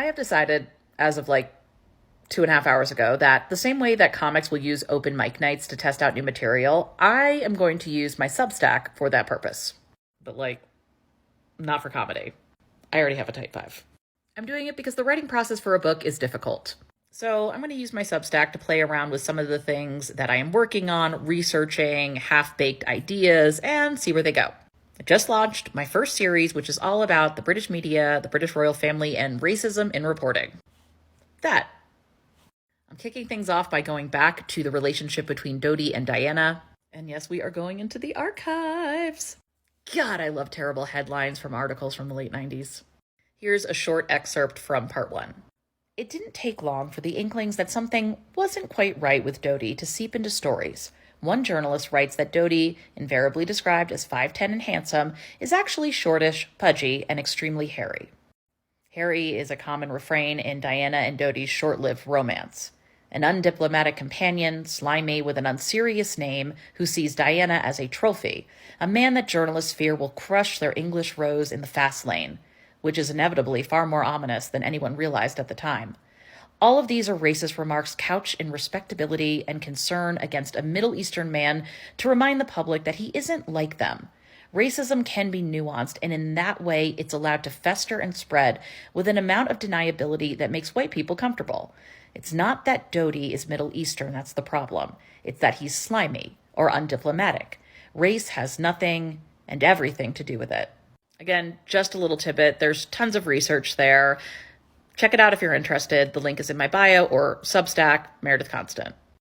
I have decided, as of like 2.5 hours ago, that the same way that comics will use open mic nights to test out new material, I am going to use my Substack for that purpose. But like, not for comedy. I already have a type 5. I'm doing it because the writing process for a book is difficult. So I'm going to use my Substack to play around with some of the things that I am working on, researching, half-baked ideas, and see where they go. I just launched my first series, which is all about the British media, the British royal family, and racism in reporting. I'm kicking things off by going back to the relationship between Dodi and Diana. And yes, we are going into the archives. God, I love terrible headlines from articles from the late 90s. Here's a short excerpt from part 1. It didn't take long for the inklings that something wasn't quite right with Dodi to seep into stories. One journalist writes that Dodi, invariably described as 5'10" and handsome, is actually shortish, pudgy, and extremely hairy. Hairy is a common refrain in Diana and Dodi's short-lived romance. An undiplomatic companion, slimy with an unserious name, who sees Diana as a trophy, a man that journalists fear will crush their English rose in the fast lane, which is inevitably far more ominous than anyone realized at the time. All of these are racist remarks couched in respectability and concern against a Middle Eastern man to remind the public that he isn't like them. Racism can be nuanced, and in that way, it's allowed to fester and spread with an amount of deniability that makes white people comfortable. It's not that Dodi is Middle Eastern that's the problem. It's that he's slimy or undiplomatic. Race has nothing and everything to do with it. Again, just a little tidbit. There's tons of research there. Check it out if you're interested. The link is in my bio or Substack, Meredith Constant.